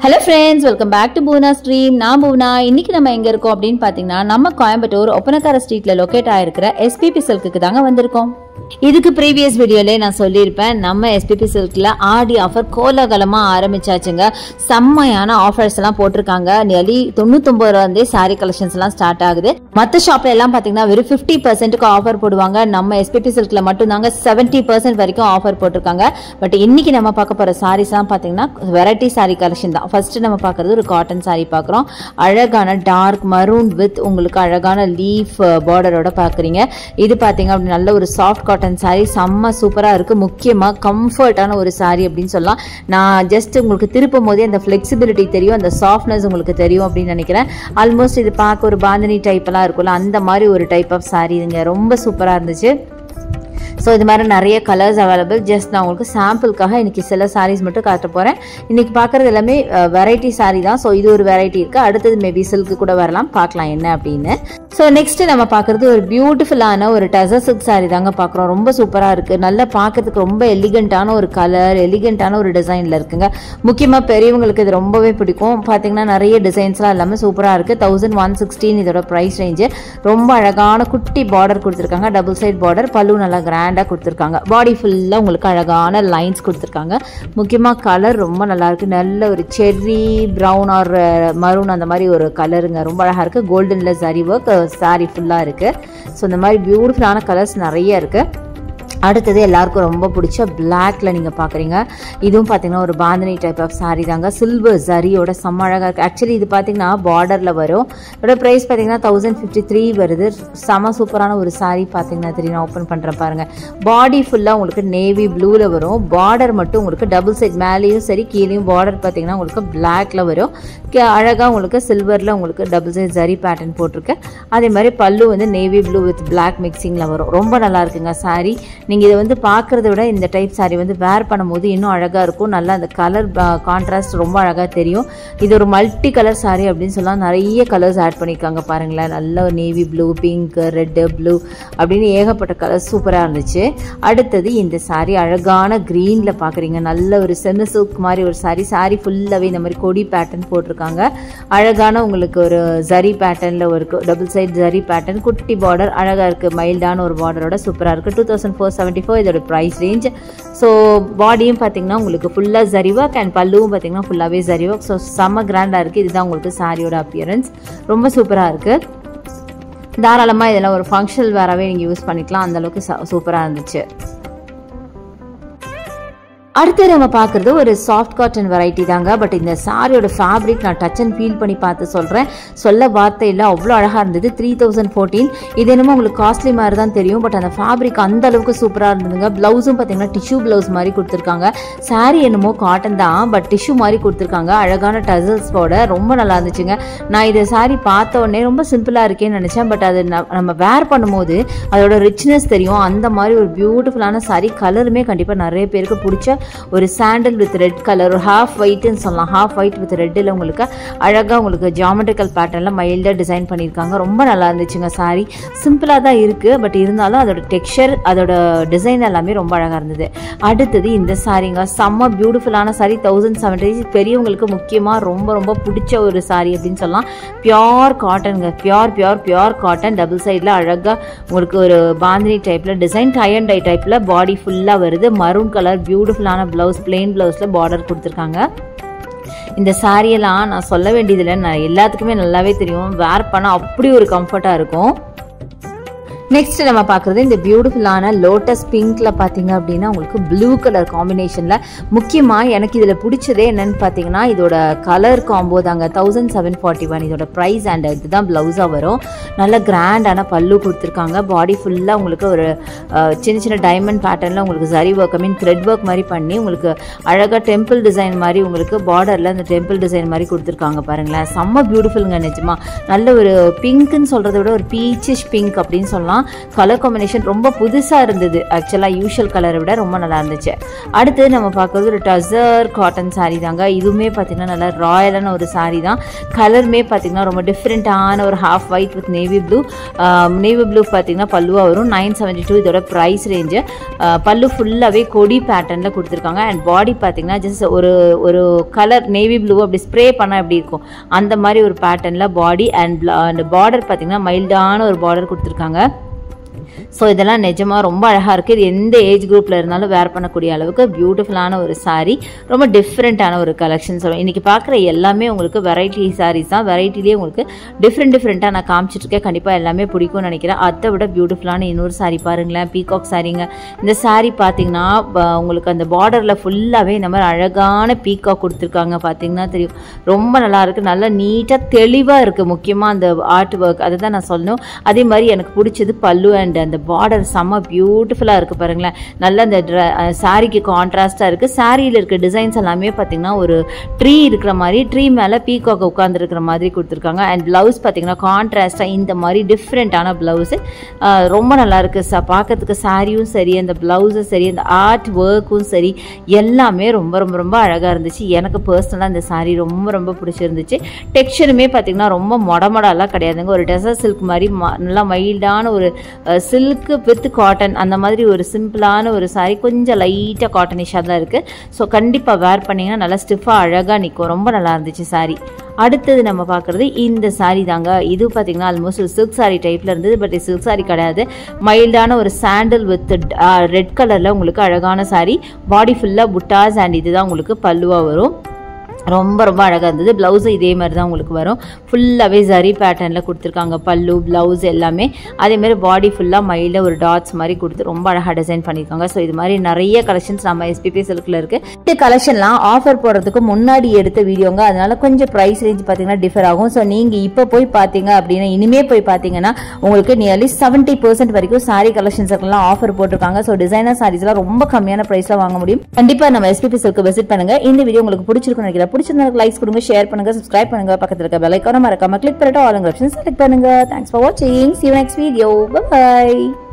Hello friends, welcome back to Bhuvana Stream. நான் Bhuvana. இன்னைக்கு நம்ம எங்க இருக்கோம் அப்படினு பாத்தீங்கன்னா நம்ம கோயம்புத்தூர் ஒப்பனக்கார ஸ்ட்ரீட்ல லொகேட் ஆயிருக்கிற SPP சில்க்குக்கு தாங்க வந்திருக்கோம். இதுக்கு ப்ரீவியஸ் வீடியோல நான் சொல்லியிருப்பேன் நம்ம SPP சில்க்ல ஆடி ஆஃபர் கோலாகலமா ஆரம்பிச்சாச்சுங்க. செம்மையான ஆஃபர்ஸ் எல்லாம் போட்டிருக்காங்க. நியர்லி 99 ரூபாய்ல சாரி கலெக்ஷன்ஸ் எல்லாம் ஸ்டார்ட் ஆகுது. மத்த ஷாப்ல எல்லாம் பாத்தீங்கன்னா வெறும் 50% ஆஃபர் போடுவாங்க. நம்ம SPP சில்க்ல மட்டும் தாங்க 70% வரைக்கும் ஆஃபர் போட்டிருக்காங்க. பட் இன்னைக்கு நம்ம பார்க்க போற சாரீஸ் எல்லாம் பாத்தீங்கன்னா வெரைட்டி சாரி கலெக்ஷன் தான். ஃபர்ஸ்ட் நம்ம பார்க்கிறது ஒரு காட்டன் சாரி பார்க்குறோம். அழகான டார்க் மரூன் வித் உங்களுக்கு அழகான லீஃப் பார்டரோட பார்க்குறீங்க. இது பார்த்தீங்க அப்படி நல்ல ஒரு சாஃப்ட் காட்டன் சாரி செம்ம சூப்பராக இருக்குது. முக்கியமாக கம்ஃபர்டான ஒரு சாரி அப்படின்னு சொல்லலாம். நான் ஜஸ்ட் உங்களுக்கு திருப்பும் போதே அந்த ஃப்ளெக்சிபிலிட்டி தெரியும், அந்த சாஃப்ட்னஸ் உங்களுக்கு தெரியும் அப்படின்னு நினைக்கிறேன். ஆல்மோஸ்ட் இது பார்க்க ஒரு பாந்தினி டைப்லாம் இருக்கும்ல, அந்த மாதிரி ஒரு டைப் ஆஃப் சாரி இதுங்க. ரொம்ப சூப்பராக இருந்துச்சு. ஸோ இது மாதிரி நிறைய கலர்ஸ் அவைலபிள். ஜஸ்ட் நான் உங்களுக்கு சாம்பிளுக்காக இன்றைக்கி சில சாரீஸ் மட்டும் காட்ட போகிறேன். இன்றைக்கி பார்க்குறது எல்லாமே வெரைட்டி சாரீ தான். ஸோ இது ஒரு வெரைட்டி இருக்குது. அடுத்தது மேபி சில்க்கு கூட வரலாம், பார்க்கலாம் என்ன அப்படின்னு. ஸோ நெக்ஸ்ட் நம்ம பார்க்குறது ஒரு பியூட்டிஃபுல்லான ஒரு டசர் சில்க் சாரீ தாங்க பார்க்குறோம். ரொம்ப சூப்பராக இருக்குது. நல்லா பார்க்கறதுக்கு ரொம்ப எலிகண்டான ஒரு கலர், எலிகண்டான ஒரு டிசைனில் இருக்குங்க. முக்கியமாக பெரியவங்களுக்கு இது ரொம்பவே பிடிக்கும். பார்த்தீங்கன்னா நிறைய டிசைன்ஸ்லாம் எல்லாமே சூப்பராக இருக்குது. 1116 இதோட ப்ரைஸ் ரேஞ்சு. ரொம்ப அழகான குட்டி பார்டர் கொடுத்துருக்காங்க, டபுள் சைட் பார்டர். பல்லு நல்லா கிராண்டாக கொடுத்துருக்காங்க. பாடி ஃபுல்லாக உங்களுக்கு அழகான லைன்ஸ் கொடுத்துருக்காங்க. முக்கியமாக கலர் ரொம்ப நல்லா இருக்குது. நல்ல ஒரு செர்ரி ப்ரௌன் ஆர் மரூன் அந்த மாதிரி ஒரு கலருங்க. ரொம்ப அழகாக இருக்குது. கோல்டன்ல சரி ஒர்க் சாரி ஃபுல்லாக இருக்குது. ஸோ இந்த மாதிரி பியூட்டிஃபுல்லான கலர்ஸ் நிறைய இருக்குது. அடுத்தது எல்லாருக்கும் ரொம்ப பிடிச்ச பிளாக்ல நீங்கள் பார்க்குறீங்க. இதுவும் பார்த்தீங்கன்னா ஒரு பாந்தினி டைப் ஆஃப் சாரி தாங்க. சில்வர் ஜரியோட செம்ம அழகாக இருக்குது. ஆக்சுவலி இது பார்த்தீங்கன்னா பார்டரில் வரும். இதோட ப்ரைஸ் பார்த்தீங்கன்னா 1053 வருது. செம சூப்பரான ஒரு சாரி பார்த்தீங்கன்னா தெரியும். நான் ஓப்பன் பண்ணுறேன் பாருங்கள். பாடி ஃபுல்லாக உங்களுக்கு நேவி ப்ளூவில் வரும். பார்டர் மட்டும் உங்களுக்கு டபுள் சைட் மேலேயும் சரி கீழேயும் பார்டர் பார்த்தீங்கன்னா உங்களுக்கு பிளாக்ல வரும். அழகாக உங்களுக்கு சில்வரில் உங்களுக்கு டபுள் சைட் ஜரி பேட்டர்ன் போட்டிருக்கு. அதே மாதிரி பல்லு வந்து நேவி ப்ளூ வித் பிளாக் மிக்சிங்கில் வரும். ரொம்ப நல்லா இருக்குங்க சாரி. நீங்கள் இதை வந்து பார்க்குறத விட இந்த டைப் சாரி வந்து வேர் பண்ணும்போது இன்னும் அழகாக இருக்கும். நல்லா அந்த கலர் கான்ட்ராஸ்ட் ரொம்ப அழகாக தெரியும். இது ஒரு மல்டி கலர் சாரி அப்படின்னு சொல்லலாம். நிறைய கலர்ஸ் ஆட் பண்ணியிருக்காங்க பாருங்களேன். நல்ல ஒரு navy blue, pink, red, blue அப்படின்னு ஏகப்பட்ட கலர் சூப்பராக இருந்துச்சு. அடுத்தது இந்த சாரி அழகான க்ரீனில் பார்க்குறீங்க. நல்ல ஒரு செமி சில்க் மாதிரி ஒரு சாரி. சாரி ஃபுல்லாகவே இந்த மாதிரி கொடி பேட்டர்ன் போட்டிருக்காங்க. அழகான உங்களுக்கு ஒரு ஜரி பேட்டர்னில் ஒரு டபுள் சைட் ஜரி பேட்டர்ன், குட்டி பார்டர் அழகாக இருக்குது. மைல்டான ஒரு பார்டரோட சூப்பராக இருக்குது. 2474 இதோட ப்ரைஸ் ரேஞ்ச். ஸோ பாடியும் பார்த்தீங்கன்னா உங்களுக்கு ஃபுல்லாக ஜரி ஒர்க் அண்ட் பல்லுவும் பார்த்தீங்கன்னா ஃபுல்லாகவே ஜரி ஒர்க். ஸோ செம்ம கிராண்டாக இருக்குது. இதுதான் உங்களுக்கு சாரியோட அப்பியரன்ஸ். ரொம்ப சூப்பராக இருக்குது. தாராளமாக இதெல்லாம் ஒரு ஃபங்க்ஷனல் வேறாவே நீங்கள் யூஸ் பண்ணிக்கலாம். அந்தளவுக்கு சூப்பராக இருந்துச்சு. அடுத்து நம்ம பார்க்குறது ஒரு சாஃப்ட் காட்டன் வெரைட்டி தாங்க. பட் இந்த சாரியோட ஃபேப்ரிக் நான் டச் அண்ட் ஃபீல் பண்ணி பார்த்து சொல்கிறேன். சொல்ல வார்த்தை இல்லை, அவ்வளோ அழகாக இருந்தது. 3014. இது என்னமோ உங்களுக்கு காஸ்ட்லி மாதிரி தான் தெரியும். பட் அந்த ஃபேப்ரிக் அந்த அளவுக்கு சூப்பராக இருந்ததுங்க. ப்ளவுஸும் பார்த்தீங்கன்னா டிஷ்யூ ப்ளவுஸ் மாதிரி கொடுத்துருக்காங்க. சாரி என்னமோ காட்டன் தான், பட் டிஷ்யூ மாதிரி கொடுத்துருக்காங்க. அழகான டசல்ஸோட ரொம்ப நல்லா இருந்துச்சுங்க. நான் இதை சாரி பார்த்த உடனே ரொம்ப சிம்பிளாக இருக்கேன்னு நினச்சேன். பட் அது நம்ம வேர் பண்ணும்போது அதோட ரிச்னஸ் தெரியும். அந்த மாதிரி ஒரு பியூட்டிஃபுல்லான சாரி. கலருமே கண்டிப்பாக நிறைய பேருக்கு பிடிச்ச ஒரு சாண்டல் வித் ரெட் கலர், ஒரு ஹாஃப் ஒயிட்னு சொல்லலாம். ஹாஃப் ஒயிட் வித் ரெட்டில் உங்களுக்கு அழகாக உங்களுக்கு ஜியாமெட்ரிக்கல் பேட்டர்னில் மைல்டாக டிசைன் பண்ணியிருக்காங்க. ரொம்ப நல்லா இருந்துச்சுங்க சாரி. சிம்பிளாக தான் இருக்குது, பட் இருந்தாலும் அதோட டெக்ஸ்சர் அதோட டிசைன் எல்லாமே ரொம்ப அழகாக இருந்தது. அடுத்தது இந்த சாரிங்க செம்ம பியூட்டிஃபுல்லான சாரி. 1070. பெரியவங்களுக்கு முக்கியமாக ரொம்ப ரொம்ப பிடிச்ச ஒரு சாரி அப்படின்னு சொல்லலாம். பியோர் காட்டனுங்க. Pure cotton. டபுள் சைடில் அழகாக உங்களுக்கு ஒரு பாந்தினி டைப்பில் டிசைன், டை அண்ட் டை டைப்பில் பாடி ஃபுல்லாக வருது. மரூன் கலர் பியூட்டிஃபுல்லான பிளவுஸ், பிளெயின் பிளவுஸில் பார்டர் கொடுத்துருக்காங்க. இந்த சாரியெல்லாம் நான் சொல்ல வேண்டியதில்லை, நான் எல்லாத்துக்குமே நல்லாவே தெரியும். வேர் பண்ணால் அப்படி ஒரு கம்ஃபர்ட்டாக இருக்கும். நெக்ஸ்ட் நம்ம பார்க்குறது இந்த பியூட்டிஃபுல்லான லோட்டஸ் பிங்க்ல பார்த்தீங்க அப்படின்னா உங்களுக்கு ப்ளூ கலர் காம்பினேஷனில். முக்கியமாக எனக்கு இதில் பிடிச்சதே என்னன்னு பார்த்தீங்கன்னா இதோட கலர் காம்போ தாங்க. 1741 இதோட ப்ரைஸ். அண்ட் இதுதான் ப்ளவுஸாக வரும். நல்ல கிராண்டான பல்லு கொடுத்துருக்காங்க. பாடி ஃபுல்லாக உங்களுக்கு ஒரு சின்ன சின்ன டைமண்ட் பேட்டர்னில் உங்களுக்கு ஜரி ஒர்க், ஐ மீன் த்ரெட் ஒர்க் மாதிரி பண்ணி உங்களுக்கு அழகாக டெம்பிள் டிசைன் மாதிரி உங்களுக்கு பார்டரில் அந்த டெம்பிள் டிசைன் மாதிரி கொடுத்துருக்காங்க பாருங்களேன். செம்ம பியூட்டிஃபுல்லுங்க நிஜமா. நல்ல ஒரு பிங்க்குன்னு சொல்கிறத விட ஒரு பீச்சிஷ் பிங்க் அப்படின்னு சொல்லலாம். தான். கலர் காம்பினேஷன் ரொம்ப புதுசாக இருந்தது. ஆக்சுவலாக யூஷுவல் கலரை விட ரொம்ப நல்லா இருந்துச்சு. அடுத்து நம்ம பார்க்குறது ஒரு டசர் காட்டன் சாரீ தாங்க. இதுவுமே பார்த்தீங்கன்னா நல்லா ராயலான ஒரு சாரீ தான். கலருமே பார்த்தீங்கன்னா ரொம்ப டிஃப்ரெண்ட்டான ஒரு half white with navy blue. Navy blue பார்த்தீங்கன்னா பல்லுவாக வரும். 972 இதோட ப்ரைஸ் ரேஞ்சு. பல்லு ஃபுல்லாகவே கொடி பேட்டர்னில் கொடுத்துருக்காங்க. அண்ட் பாடி பார்த்தீங்கன்னா ஜஸ்ட் ஒரு கலர் நேவி ப்ளூ அப்படி ஸ்ப்ரே பண்ணால் எப்படி இருக்கும் அந்த மாதிரி ஒரு பேட்டர்னில் பாடி. அண்ட் பார்டர் பார்த்தீங்கன்னா மைல்டான ஒரு பார்டர் கொடுத்துருக்காங்க. ஸோ இதெல்லாம் நிஜமாக ரொம்ப அழகாக இருக்குது. இது எந்த ஏஜ் குரூப்பில் இருந்தாலும் வேர் பண்ணக்கூடிய அளவுக்கு பியூட்டிஃபுல்லான ஒரு சாரீ. ரொம்ப டிஃப்ரெண்ட்டான ஒரு கலெக்ஷன் சொல்லுவேன். இன்றைக்கி பார்க்குற எல்லாமே உங்களுக்கு வெரைட்டி சாரீஸ் தான். வெரைட்டிலேயே உங்களுக்கு டிஃப்ரெண்ட்டாக நான் காமிச்சிட்ருக்கேன். கண்டிப்பாக எல்லாமே பிடிக்கும்னு நினைக்கிறேன். அதை விட பியூட்டிஃபுல்லான இன்னொரு சாரீ பாருங்களேன். பீகாக் சாரீங்க. இந்த சாரீ பார்த்தீங்கன்னா உங்களுக்கு அந்த பார்டரில் ஃபுல்லாகவே இந்த மாதிரி அழகான பீகாக் கொடுத்துருக்காங்க. பார்த்தீங்கன்னா தெரியும், ரொம்ப நல்லா இருக்குது. நல்லா நீட்டாக தெளிவாக இருக்குது. முக்கியமாக அந்த ஆர்ட் ஒர்க் அதை தான் நான் சொல்லணும். அதே மாதிரி எனக்கு பிடிச்சது பல்லு அண்ட் அந்த பார்டர் செம்ம பியூட்டிஃபுல்லாக இருக்குது பாருங்களேன். நல்லா அந்த சாரீக்கு கான்ட்ராஸ்டாக இருக்குது. சாரியில் இருக்க டிசைன்ஸ் எல்லாமே பார்த்தீங்கன்னா ஒரு ட்ரீ இருக்கிற மாதிரி, ட்ரீ மேலே பீகாக் உட்காந்துருக்கிற மாதிரி கொடுத்துருக்காங்க. அண்ட் ப்ளவுஸ் பார்த்தீங்கன்னா கான்ட்ராஸ்டாக இந்த மாதிரி டிஃப்ரெண்ட்டான ப்ளவுஸு ரொம்ப நல்லா இருக்குது. பார்க்கறதுக்கு சாரியும் சரி, அந்த ப்ளவுஸும் சரி, அந்த ஆர்ட் ஒர்க்கும் சரி, எல்லாமே ரொம்ப ரொம்ப ரொம்ப அழகாக இருந்துச்சு. எனக்கு பர்சனலாக இந்த சாரீ ரொம்ப ரொம்ப பிடிச்சிருந்துச்சு. டெக்ஸ்சருமே பார்த்தீங்கன்னா ரொம்ப மொடமொடலாம் கிடையாதுங்க. ஒரு டெசர் சில்க் மாதிரி நல்லா மைல்டான ஒரு சில்க்கு வித் காட்டன் அந்த மாதிரி ஒரு சிம்பிளான ஒரு சாரீ. கொஞ்சம் லைட்டாக காட்டனிஷாக தான் இருக்குது. ஸோ கண்டிப்பாக வேர் பண்ணிங்கன்னா நல்லா ஸ்டிஃபாக அழகாக நிற்கும். ரொம்ப நல்லா இருந்துச்சு சாரீ. அடுத்தது நம்ம பார்க்குறது இந்த சாரீ தாங்க. இது பார்த்தீங்கன்னா ஆல்மோஸ்ட் ஒரு சில்க் சாரீ டைப்பில் இருந்தது. பட் இது சில்க் சாரீ கிடையாது. மைல்டான ஒரு சாண்டல் வித் ரெட் கலரில் உங்களுக்கு அழகான சாரீ. பாடி ஃபுல்லாக புட்டாஸ் அண்ட் இதுதான் உங்களுக்கு பல்லுவாக வரும். ரொம்ப ரொம்ப அழகாக இருந்தது. ப்ளவுஸும் இதே மாதிரி தான் உங்களுக்கு வரும். ஃபுல்லாகவே ஜரி பேட்டர்னில் கொடுத்துருக்காங்க. பல்லு ப்ளவுஸ் எல்லாமே அதேமாதிரி பாடி ஃபுல்லாக மைல்டாக ஒரு டாட்ஸ் மாதிரி கொடுத்து ரொம்ப அழகாக டிசைன் பண்ணியிருக்காங்க. ஸோ இது மாதிரி நிறைய கலெக்ஷன்ஸ் நம்ம எஸ்பிபி சில்கில் இருக்குது. இந்த கலெக்ஷன்லாம் ஆஃபர் போடுறதுக்கு முன்னாடி எடுத்த வீடியோங்க. அதனால கொஞ்சம் ப்ரைஸ் ரேஞ்ச் பார்த்தீங்கன்னா டிஃபர் ஆகும். ஸோ நீங்கள் இப்போ போய் பார்த்தீங்க அப்படின்னா, இனிமேல் போய் பார்த்தீங்கன்னா உங்களுக்கு நியர்லி 70% வரைக்கும் சாரீ கலெக்ஷன்ஸ் எல்லாம் ஆஃபர் போட்டிருக்காங்க. ஸோ டிசைனர் சாரீஸ்லாம் ரொம்ப கம்மியான ப்ரைஸில் வாங்க முடியும். கண்டிப்பாக நம்ம எஸ்பிபி சில்க்கு விசிட் பண்ணுங்க. இந்த வீடியோ உங்களுக்கு பிடிச்சிருக்குன்னு நினைக்கிறேன். பிடிச்சிருந்தா லைக்ஸ் கொடுங்க, ஷேர் பண்ணுங்க, சப்ஸ்கிரைப் பண்ணுங்க. பக்கத்துல இருக்க பெல் ஐகானை மறக்காம கிளிக் பண்ணிட்டு ஆல் ஆப்ஷன்ஸ் செலக்ட் பண்ணுங்க. Thanks for watching. See you next video. Bye bye.